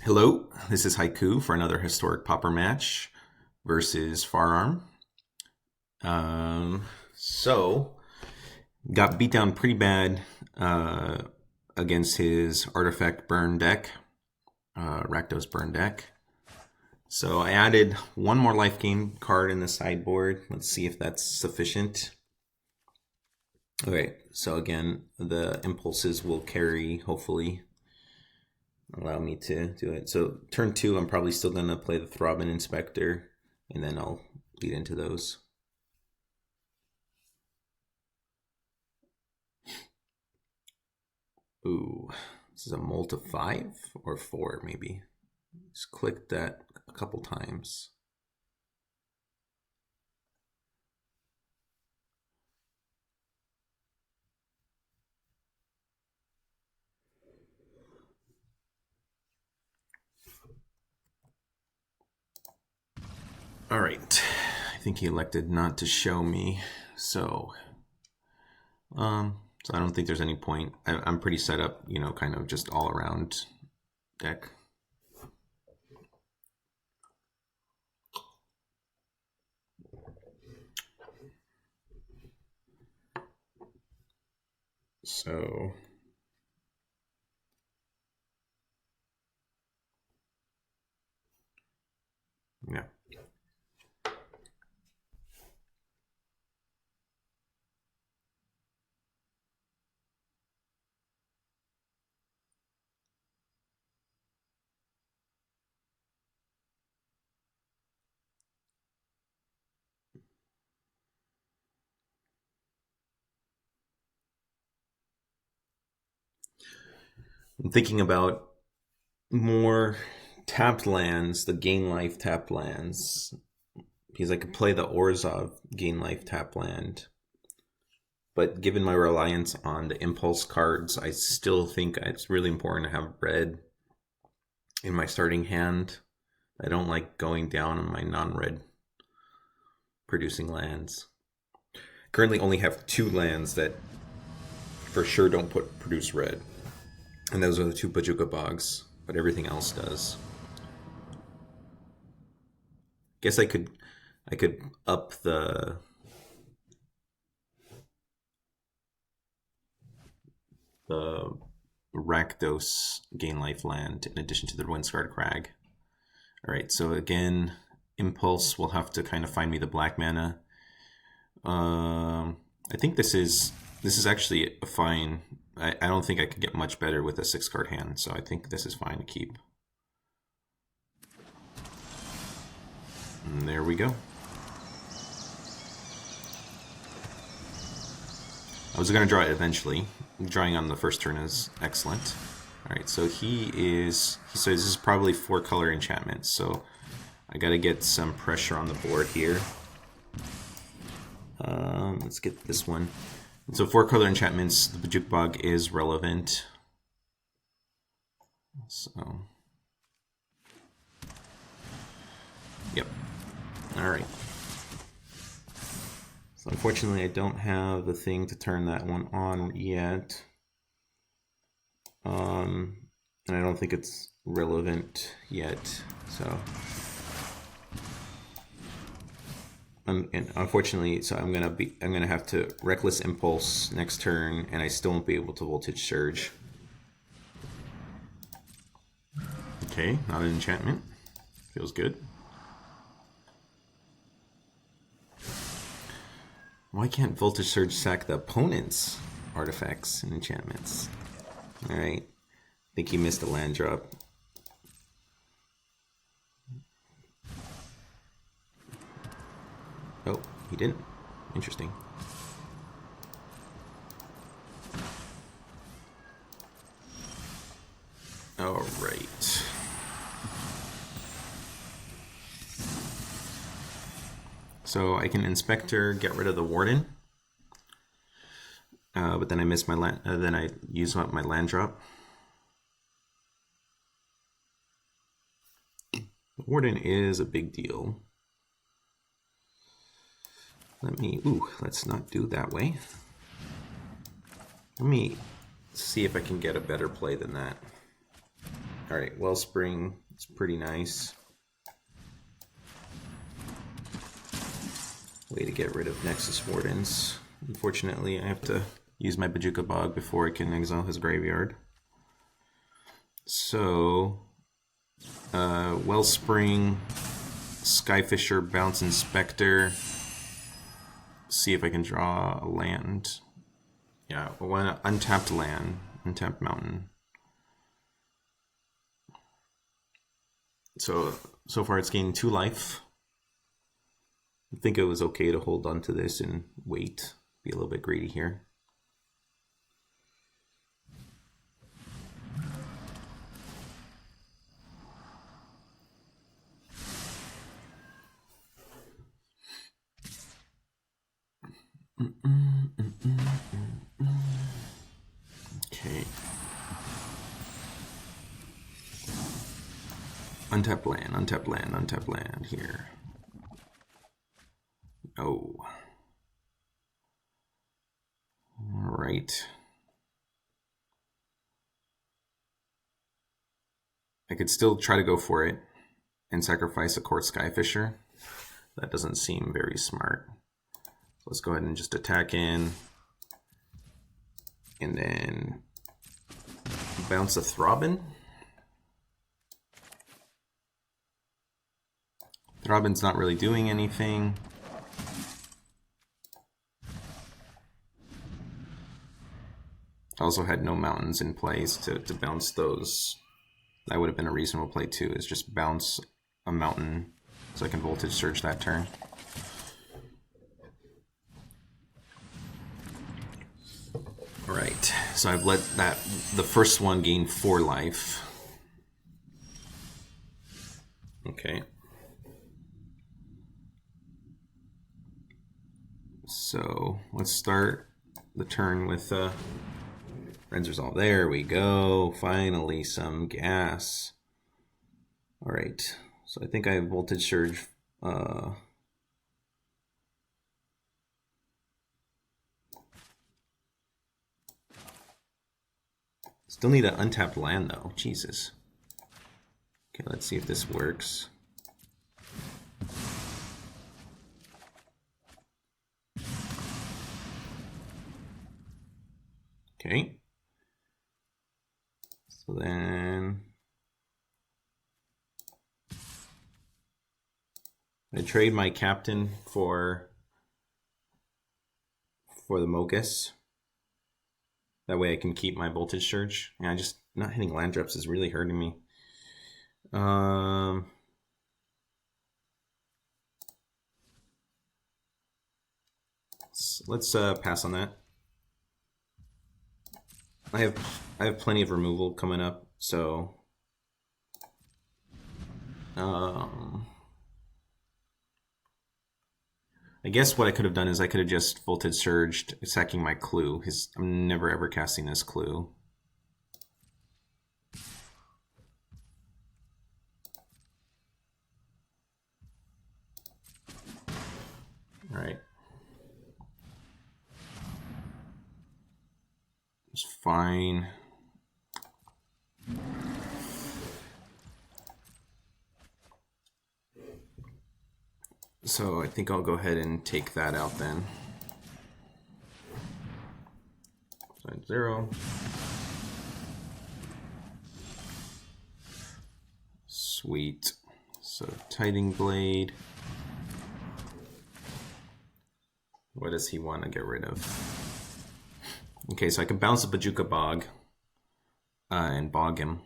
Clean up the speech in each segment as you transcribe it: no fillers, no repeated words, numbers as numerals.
Hello, this is Haiku for another historic Pauper match versus Firearm. So, got beat down pretty bad against his Artifact Burn deck, Rakdos Burn deck. So I added one more life gain card in the sideboard. Let's see if that's sufficient. Okay, so again, the impulses will carry, hopefully, allow me to do it. So turn 2, I'm probably still going to play the Thraben Inspector, and then I'll lead into those. Ooh, this is a Molt of 5 or 4 maybe. Just click that a couple times. All right, I think he elected not to show me, so I don't think there's any point. I'm pretty set up, you know, kind of just all around deck. So yeah. I'm thinking about more tapped lands, the gain life tapped lands, because I could play the Orzhov gain life tap land. But given my reliance on the impulse cards, I still think it's really important to have red in my starting hand. I don't like going down on my non-red producing lands. Currently only have 2 lands that for sure don't produce red. And those are the 2 Bojuka Bogs, but everything else does. Guess I could up the Rakdos gain life land in addition to the Wind-Scarred Crag. Alright, so again, Impulse will have to kind of find me the black mana. I think this is actually a fine. I don't think I could get much better with a 6-card hand, so I think this is fine to keep. And there we go. I was going to draw it eventually. Drawing on the first turn is excellent. Alright, so he says this is probably 4-color enchantment, so I got to get some pressure on the board here. Let's get this one. So 4-color enchantments, the Bojuka Bog is relevant. So, yep. All right. So unfortunately, I don't have the thing to turn that one on yet. And I don't think it's relevant yet. So. And unfortunately, so I'm gonna have to Reckless Impulse next turn, and I still won't be able to Voltage Surge. Okay, not an enchantment. Feels good. Why can't Voltage Surge sack the opponent's artifacts and enchantments? Alright, I think he missed a land drop. Oh, he didn't. Interesting. All right. So I can Inspector, get rid of the Warden. But then I miss my land. Then I use up my land drop. The Warden is a big deal. Let's not do that way. Let me see if I can get a better play than that. Alright, Wellspring is pretty nice. Way to get rid of Nexus Wardens. Unfortunately, I have to use my Bojuka Bog before I can exile his graveyard. So, Wellspring, Skyfisher, Bounce Inspector. See if I can draw a land. Yeah, one untapped land, untapped mountain. So far it's gained 2 life. I think it was okay to hold on to this and wait. Be a little bit greedy here. Okay. Untap land, untap land, untap land here. Oh. Alright. I could still try to go for it and sacrifice a Kor Skyfisher. That doesn't seem very smart. So let's go ahead and just attack in. And then bounce a Thraben. Thraben's not really doing anything. Also had no mountains in place to bounce those. That would have been a reasonable play too, is just bounce a mountain so I can Voltage Surge that turn. Alright, so I've let the first one gain 4 life. Okay. So let's start the turn with Wrenn's Resolve. There we go. Finally, some gas. Alright, so I think I have Voltage Surge. Still need an untapped land though. Jesus. Okay, let's see if this works. Okay. So then I trade my captain for the Mogis. That way I can keep my Voltage Surge. Yeah, just not hitting land drops is really hurting me. Let's pass on that. I have plenty of removal coming up, so I guess what I could have done is I could have just Voltage Surged, sacking my Clue. I'm never ever casting this Clue. Alright. It's fine. So I think I'll go ahead and take that out then. Side 0. Sweet. So Tithing Blade. What does he want to get rid of? Okay, so I can bounce a Bojuka Bog and bog him.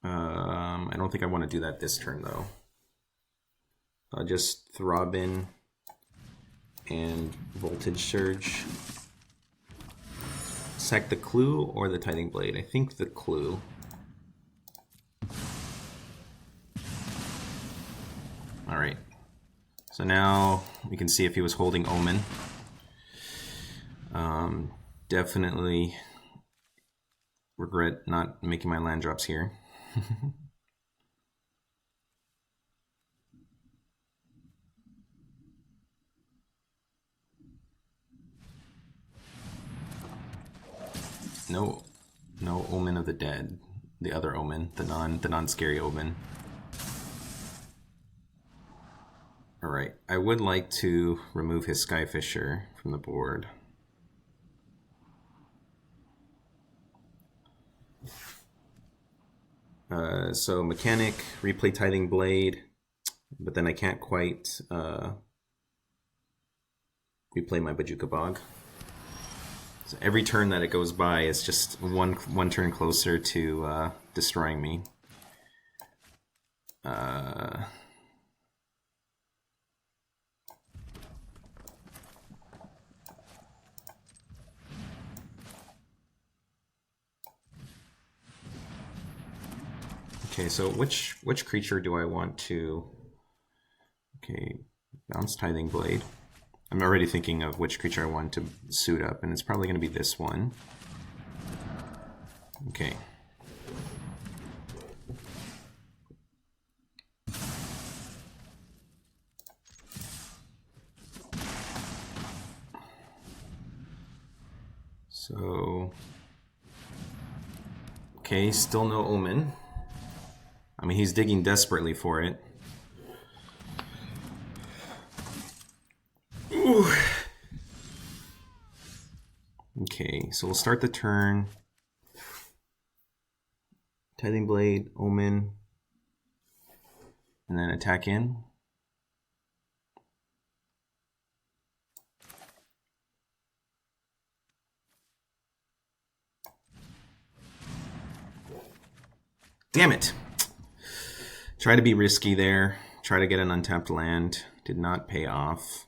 I don't think I want to do that this turn though. I'll just Thraben and Voltage Surge. Sack the Clue or the Tithing Blade? I think the Clue. Alright. So now we can see if he was holding Omen. Definitely regret not making my land drops here. No. No Omen of the Dead. The other Omen, the non-scary Omen. Alright, I would like to remove his Skyfisher from the board. So Mechanic, replay Tithing Blade, but then I can't quite replay my Bojuka Bog. So every turn that it goes by is just one turn closer to destroying me. Okay, so which creature do I want to... Okay, bounce Tithing Blade. I'm already thinking of which creature I want to suit up, and it's probably going to be this one. Okay. So... Okay, still no Omen. I mean, he's digging desperately for it. Ooh. Okay, so we'll start the turn. Tithing Blade, Omen, and then attack in. Damn it! Try to be risky there. Try to get an untapped land. Did not pay off.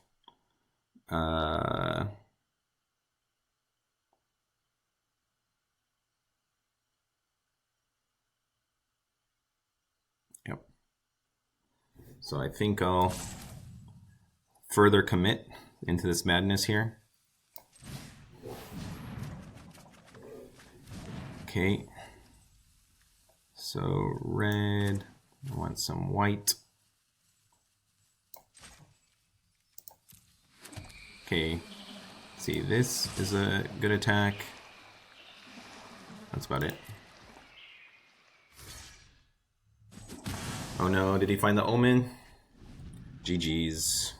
Yep. So I think I'll further commit into this madness here. Okay. So red, I want some white. Okay, see, this is a good attack. That's about it. Oh no, did he find the Omen? GG's.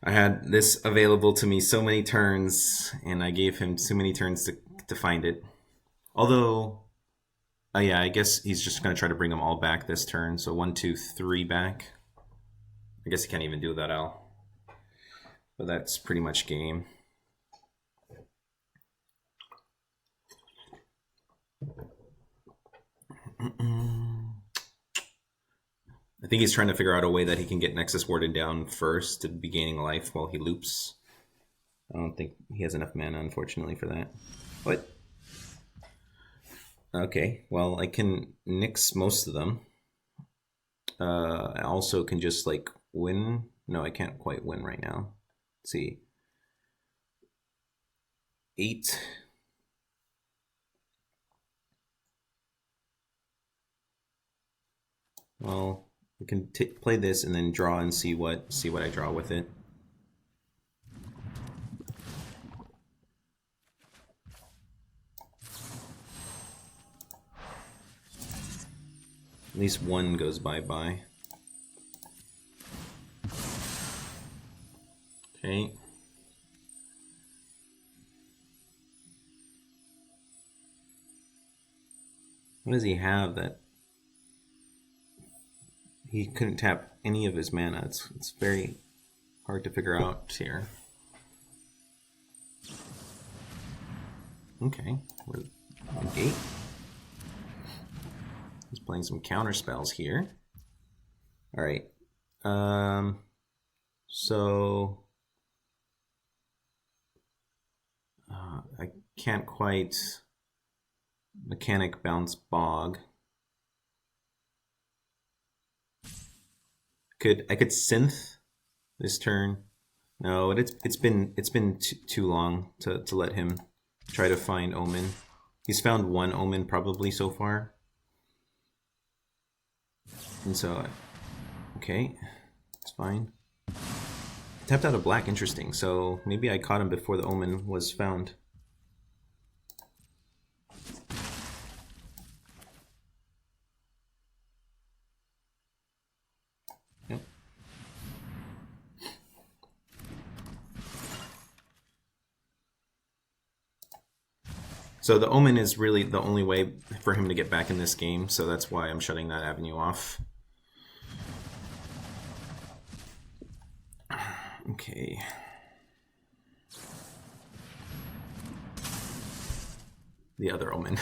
I had this available to me so many turns, and I gave him too many turns to find it. Although... yeah, I guess he's just going to try to bring them all back this turn. So 1, 2, 3 back. I guess he can't even do that, Al. But that's pretty much game. I think he's trying to figure out a way that he can get Nexus Warden down first to be gaining life while he loops. I don't think he has enough mana, unfortunately, for that. What? Okay, well, I can nix most of them. I also can just, like, win. No, I can't quite win right now. Let's see. 8. Well, we can play this and then draw and see what I draw with it. At least one goes bye-bye. Okay. What does he have that he couldn't tap any of his mana? It's very hard to figure out here. Okay, we're negate. He's playing some counter spells here. All right. So I can't quite Mechanic bounce Bog. I could synth this turn. No, it's been too long to let him try to find Omen. He's found one Omen probably so far. And so, okay, it's fine. Tapped out a black, interesting. So maybe I caught him before the Omen was found. So the Omen is really the only way for him to get back in this game, so that's why I'm shutting that avenue off. Okay. The other Omen.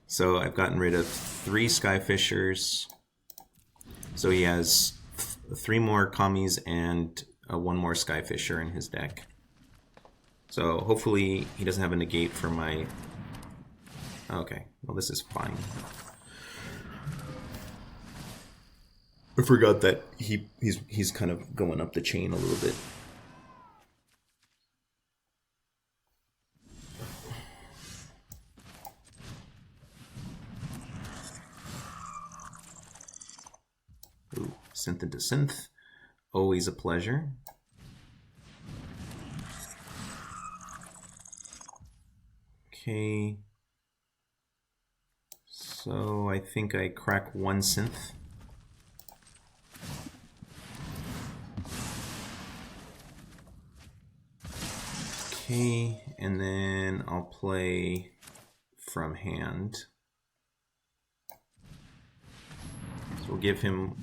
So I've gotten rid of 3 Skyfishers. So he has 3 more Kamis and 1 more Skyfisher in his deck. So hopefully he doesn't have a negate for my... Okay, well this is fine. I forgot that he's kind of going up the chain a little bit. Ooh, synth into synth. Always a pleasure. Okay. So I think I crack 1 synth. Okay, and then I'll play from hand. So we'll give him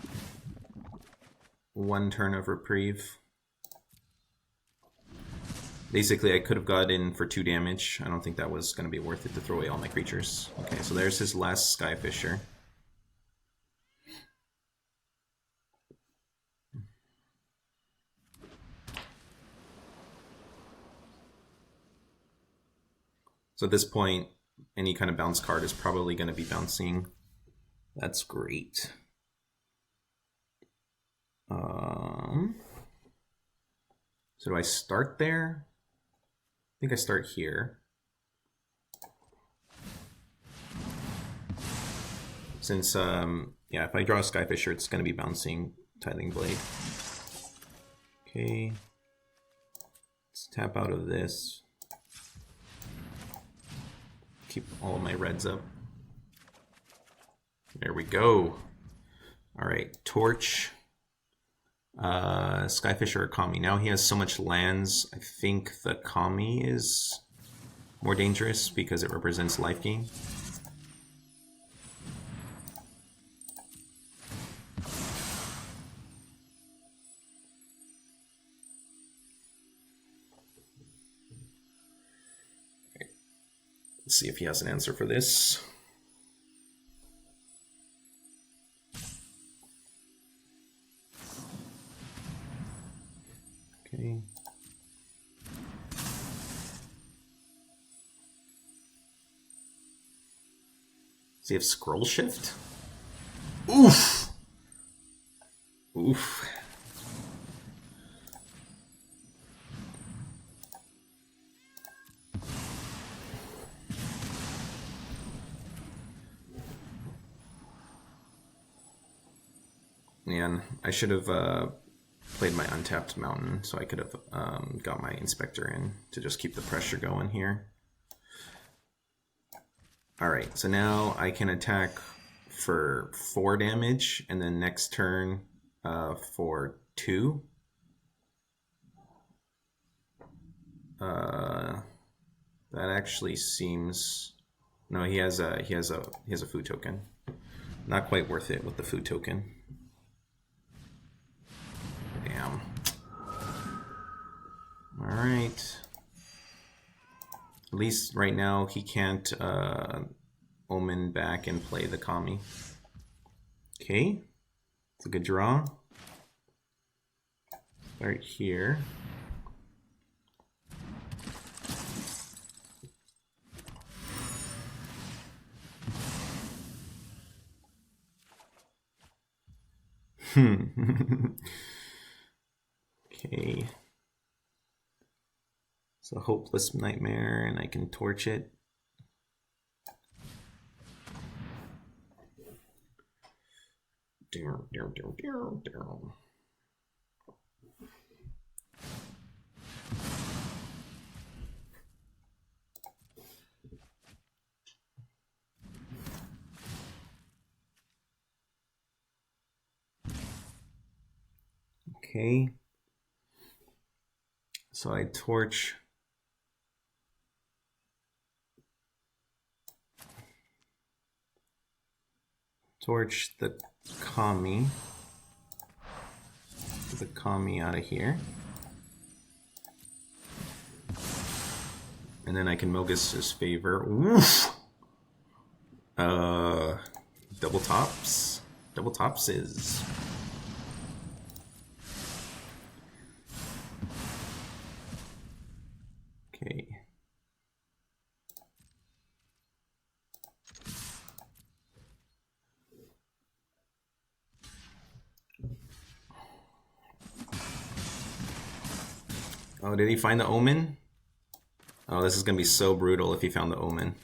1 turn of reprieve. Basically, I could have got in for 2 damage. I don't think that was going to be worth it to throw away all my creatures. Okay, so there's his last Skyfisher. So at this point, any kind of bounce card is probably going to be bouncing. That's great. So do I start there? I think I start here. Since, yeah, if I draw a Skyfisher, it's going to be bouncing Tithing Blade. Okay. Let's tap out of this. Keep all of my reds up. There we go. All right, Torch. Skyfisher or Kami. Now he has so much lands. I think the Kami is more dangerous because it represents life gain. Let's see if he has an answer for this. Okay. Does he have Scroll Shift? Oof! Oof. Man, I should have played my untapped mountain so I could have got my inspector in to just keep the pressure going here. Alright, so now I can attack for 4 damage and then next turn for 2. That actually seems... No, he has a food token. Not quite worth it with the food token. Damn. Alright. At least right now he can't Omen back and play the Kami. Okay. It's a good draw. Right here. Okay. It's a hopeless nightmare, and I can torch it. Okay. So I torch Torch the Kami. Get the Kami out of here. And then I can Mogis his favor. Oof. Double tops. Double tops is. Okay. Oh, did he find the Omen? Oh, this is gonna be so brutal if he found the Omen.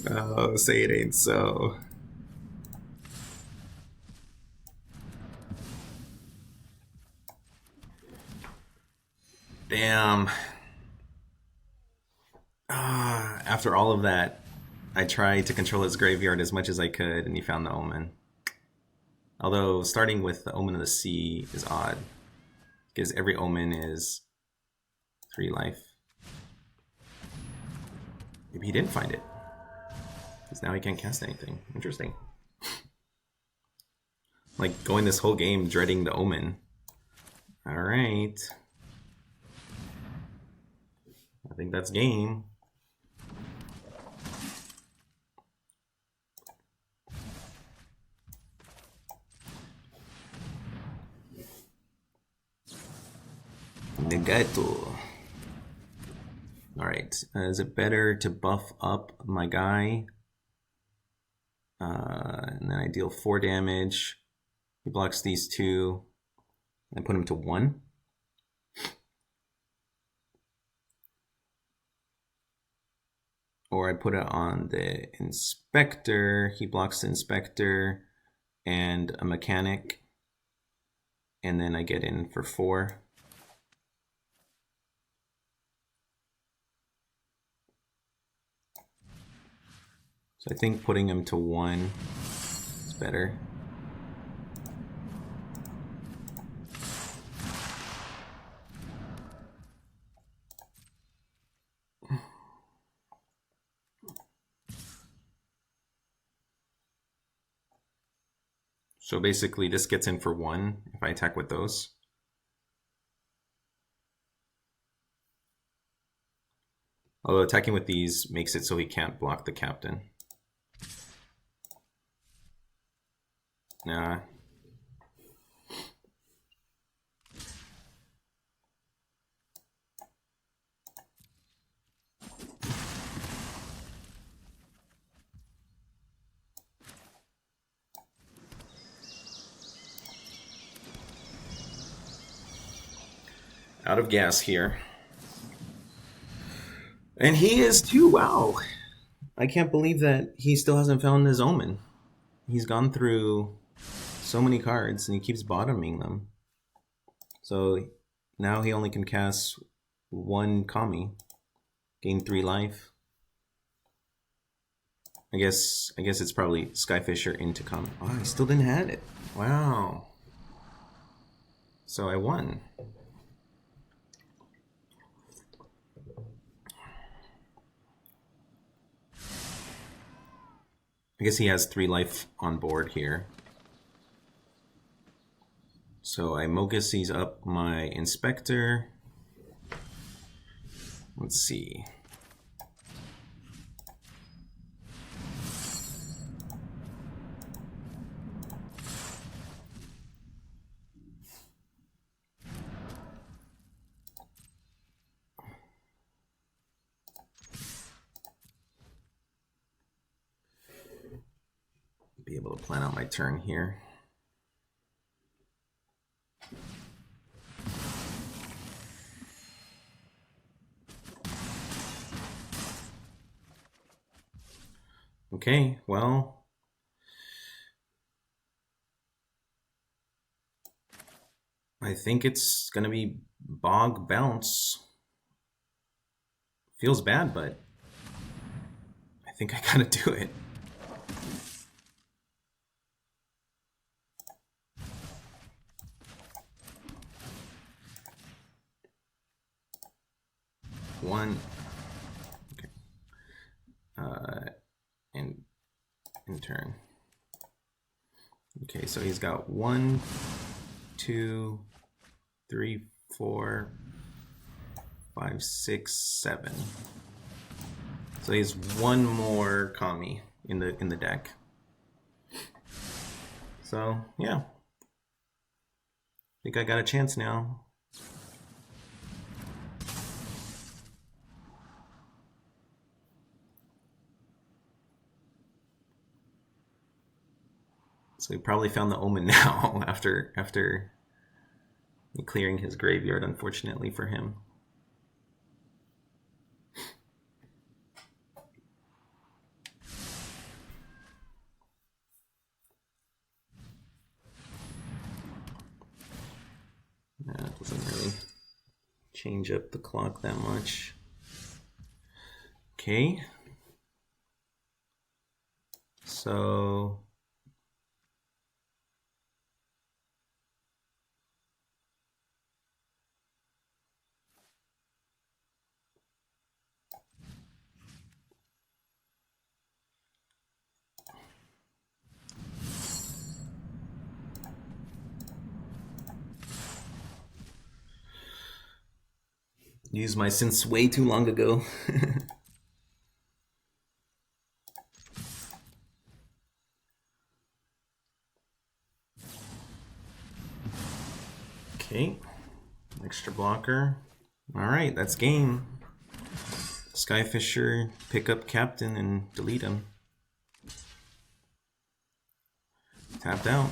Oh, say it ain't so. Damn. After all of that, I tried to control his graveyard as much as I could, and he found the Omen. Although, starting with the Omen of the Sea is odd, because every Omen is 3 life. Maybe he didn't find it, because now he can't cast anything. Interesting. Like, going this whole game dreading the Omen. Alright. I think that's game. Negato. Alright, is it better to buff up my guy? And then I deal 4 damage. He blocks these 2. And put him to 1. Or I put it on the Inspector. He blocks the Inspector and a Mechanic. And then I get in for 4. So I think putting him to 1 is better. So basically this gets in for 1 if I attack with those. Although attacking with these makes it so he can't block the captain. Nah. Out of gas here. And he is too, wow. I can't believe that he still hasn't found his Omen. He's gone through so many cards and he keeps bottoming them. So now he only can cast 1 Kami, gain 3 life. I guess it's probably Skyfisher into Kami. Oh, I still didn't have it. Wow. So I won. I guess he has 3 life on board here. So I Mogis up my Inspector. Let's see. Be able to plan out my turn here. Okay, well, I think it's gonna be Bog Bounce. Feels bad, but I think I gotta do it. One. Okay. in turn. Okay, so he's got 1, 2, 3, 4, 5, 6, 7. So he's 1 more Kami in the deck. So yeah, I think I got a chance now. So he probably found the Omen now after clearing his graveyard, unfortunately for him. That doesn't really change up the clock that much. Okay. So used my synths way too long ago. Okay, extra blocker. All right, that's game. Skyfisher, pick up captain and delete him. Tapped out.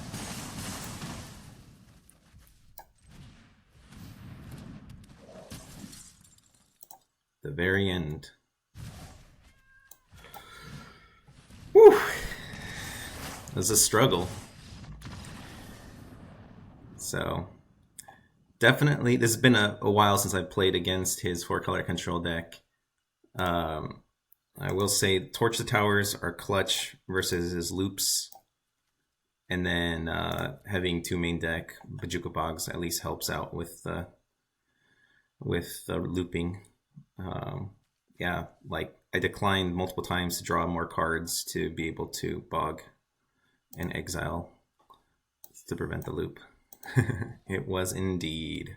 The very end. Whew. It was a struggle. So definitely, this has been a while since I played against his 4-color control deck. I will say Torch the Towers are clutch versus his loops. And then having 2 main deck, Bojuka Bogs at least helps out with the looping. Yeah, like I declined multiple times to draw more cards to be able to bog and exile to prevent the loop. It was indeed.